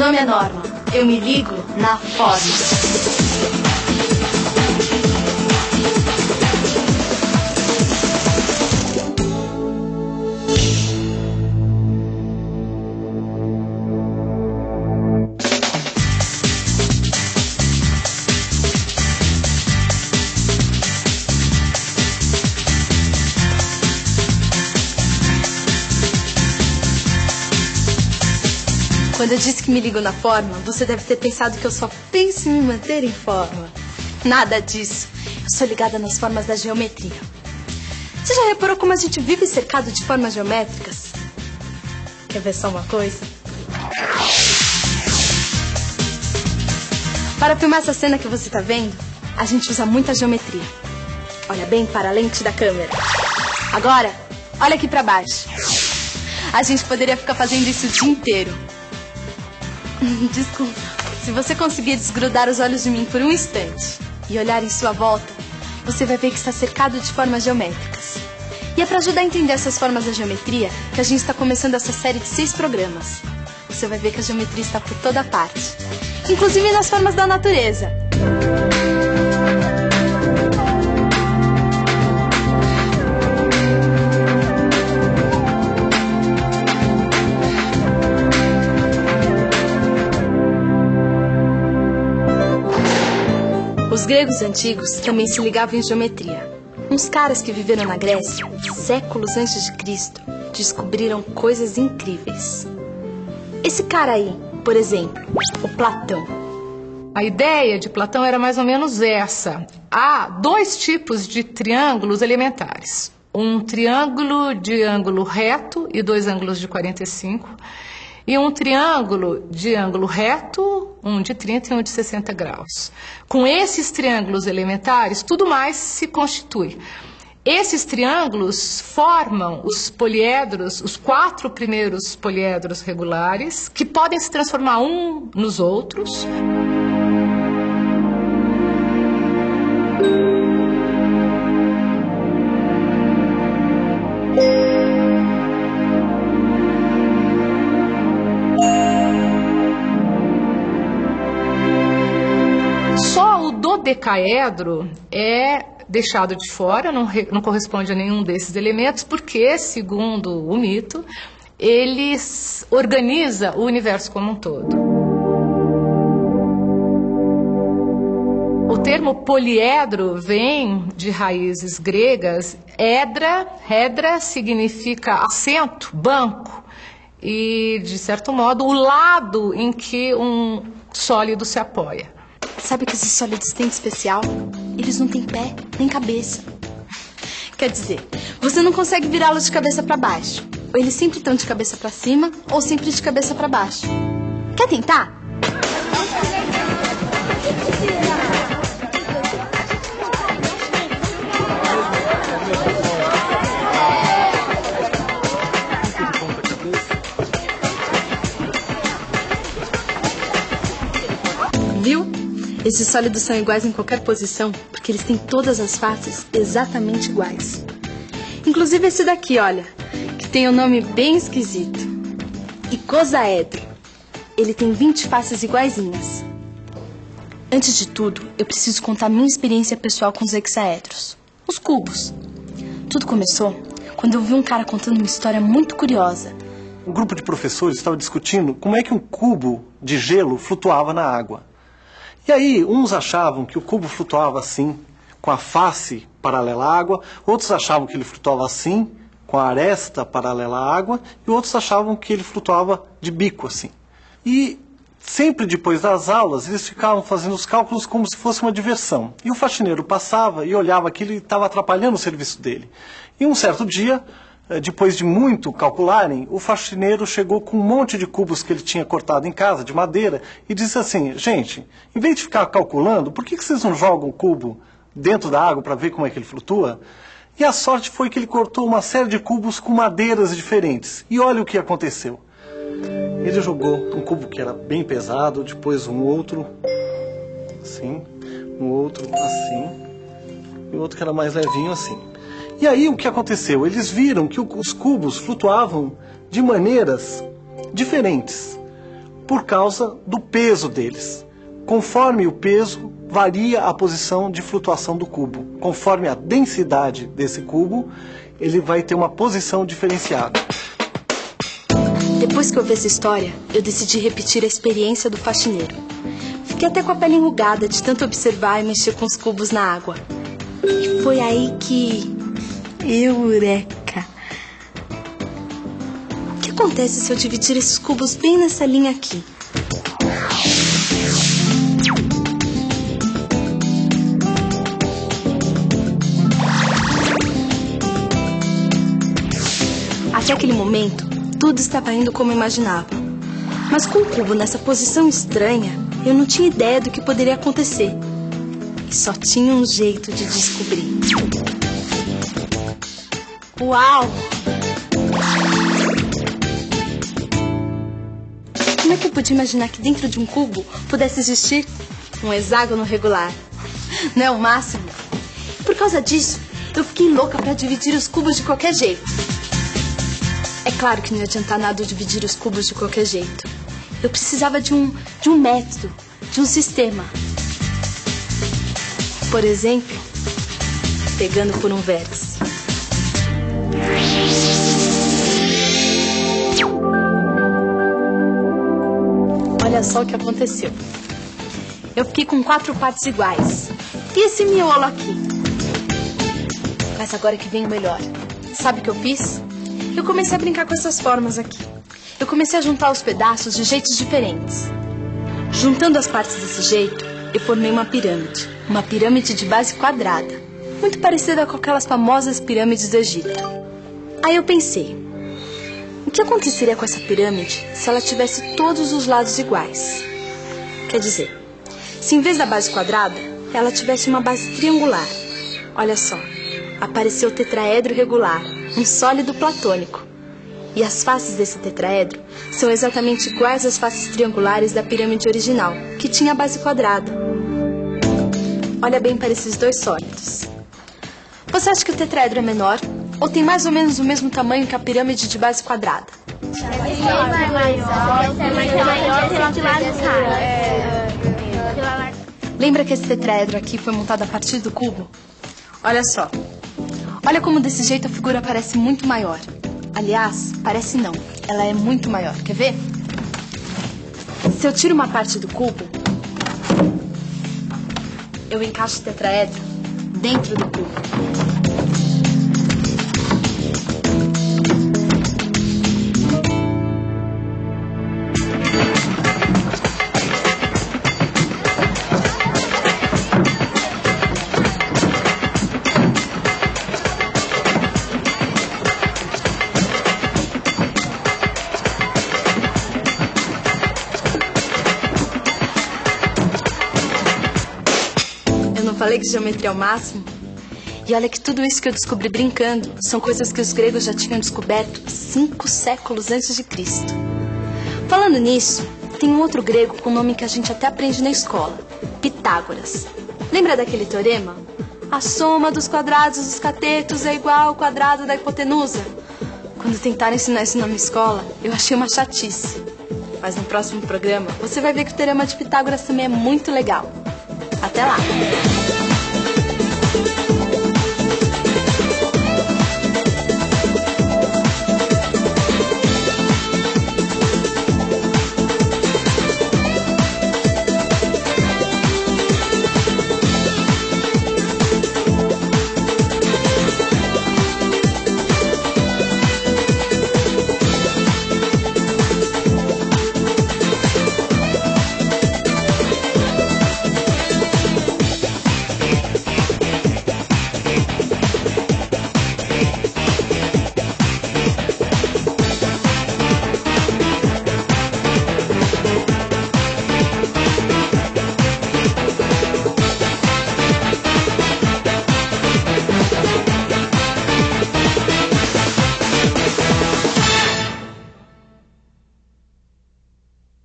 nome é Norma. Eu me ligo na forma. Quando eu disse que me ligo na forma, você deve ter pensado que eu só penso em me manter em forma. Nada disso. Eu sou ligada nas formas da geometria. Você já reparou como a gente vive cercado de formas geométricas? Quer ver só uma coisa? Para filmar essa cena que você está vendo, a gente usa muita geometria. Olha bem para a lente da câmera. Agora, olha aqui para baixo. A gente poderia ficar fazendo isso o dia inteiro. Desculpa. Se você conseguir desgrudar os olhos de mim por um instante e olhar em sua volta, você vai ver que está cercado de formas geométricas. E é para ajudar a entender essas formas da geometria que a gente está começando essa série de 6 programas. Você vai ver que a geometria está por toda parte, inclusive nas formas da natureza. Os gregos antigos também se ligavam em geometria. Uns caras que viveram na Grécia, séculos antes de Cristo, descobriram coisas incríveis. Esse cara aí, por exemplo, o Platão. A ideia de Platão era mais ou menos essa. Há 2 tipos de triângulos elementares. Um triângulo de ângulo reto e 2 ângulos de 45. E um triângulo de ângulo reto, um de 30 e um de 60 graus. Com esses triângulos elementares, tudo mais se constitui. Esses triângulos formam os poliedros, os 4 primeiros poliedros regulares, que podem se transformar um nos outros. Dodecaedro é deixado de fora, não corresponde a nenhum desses elementos, porque, segundo o mito, ele organiza o universo como um todo. O termo poliedro vem de raízes gregas. Hedra significa assento, banco, e, de certo modo, o lado em que um sólido se apoia. Sabe o que esses sólidos têm de especial? Eles não têm pé nem cabeça. Quer dizer, você não consegue virá-los de cabeça para baixo. Ou eles sempre estão de cabeça para cima, ou sempre de cabeça para baixo. Quer tentar? Viu? Esses sólidos são iguais em qualquer posição, porque eles têm todas as faces exatamente iguais. Inclusive esse daqui, olha, que tem um nome bem esquisito. Icosaedro. Ele tem 20 faces iguaizinhas. Antes de tudo, eu preciso contar minha experiência pessoal com os hexaedros. Os cubos. Tudo começou quando eu vi um cara contando uma história muito curiosa. Um grupo de professores estava discutindo como é que um cubo de gelo flutuava na água. E aí, uns achavam que o cubo flutuava assim, com a face paralela à água, outros achavam que ele flutuava assim, com a aresta paralela à água, e outros achavam que ele flutuava de bico assim. E sempre depois das aulas, eles ficavam fazendo os cálculos como se fosse uma diversão. E o faxineiro passava e olhava aquilo e estava atrapalhando o serviço dele. E um certo dia, depois de muito calcularem, o faxineiro chegou com um monte de cubos que ele tinha cortado em casa, de madeira, e disse assim: gente, em vez de ficar calculando, por que vocês não jogam o cubo dentro da água para ver como é que ele flutua? E a sorte foi que ele cortou uma série de cubos com madeiras diferentes. E olha o que aconteceu. Ele jogou um cubo que era bem pesado, depois um outro assim, um outro assim, e outro que era mais levinho assim. E aí o que aconteceu? Eles viram que os cubos flutuavam de maneiras diferentes. por causa do peso deles. Conforme o peso, varia a posição de flutuação do cubo. Conforme a densidade desse cubo, ele vai ter uma posição diferenciada. Depois que eu vi essa história, eu decidi repetir a experiência do faxineiro. Fiquei até com a pele enrugada de tanto observar e mexer com os cubos na água. E foi aí que... Eureka! O que acontece se eu dividir esses cubos bem nessa linha aqui? Até aquele momento, tudo estava indo como eu imaginava. Mas com o cubo nessa posição estranha, eu não tinha ideia do que poderia acontecer. E só tinha um jeito de descobrir. Uau! Como é que eu podia imaginar que dentro de um cubo pudesse existir um hexágono regular? Não é o máximo? Por causa disso, eu fiquei louca para dividir os cubos de qualquer jeito. É claro que não ia adiantar nada eu dividir os cubos de qualquer jeito. Eu precisava de um método, de um sistema. Por exemplo, pegando por um vértice. Olha só o que aconteceu. Eu fiquei com 4 partes iguais. E esse miolo aqui? Mas agora que vem o melhor. Sabe o que eu fiz? Eu comecei a brincar com essas formas aqui. Eu comecei a juntar os pedaços de jeitos diferentes. Juntando as partes desse jeito, eu formei uma pirâmide. Uma pirâmide de base quadrada. Muito parecida com aquelas famosas pirâmides do Egito. Aí eu pensei, o que aconteceria com essa pirâmide se ela tivesse todos os lados iguais? Quer dizer, se em vez da base quadrada, ela tivesse uma base triangular. Olha só, apareceu o tetraedro regular, um sólido platônico. E as faces desse tetraedro são exatamente iguais às faces triangulares da pirâmide original, que tinha a base quadrada. Olha bem para esses dois sólidos. Você acha que o tetraedro é menor ou tem mais ou menos o mesmo tamanho que a pirâmide de base quadrada? Lembra que esse tetraedro aqui foi montado a partir do cubo? Olha só. Olha como desse jeito a figura parece muito maior. Aliás, parece não. Ela é muito maior. Quer ver? Se eu tiro uma parte do cubo, eu encaixo o tetraedro dentro do cubo. Falei que geometria é o máximo? E olha que tudo isso que eu descobri brincando são coisas que os gregos já tinham descoberto 5 séculos antes de Cristo. Falando nisso, tem um outro grego com nome que a gente até aprende na escola, Pitágoras. Lembra daquele teorema? A soma dos quadrados dos catetos é igual ao quadrado da hipotenusa. Quando tentaram ensinar isso na minha escola, eu achei uma chatice. Mas no próximo programa, você vai ver que o teorema de Pitágoras também é muito legal. Até lá!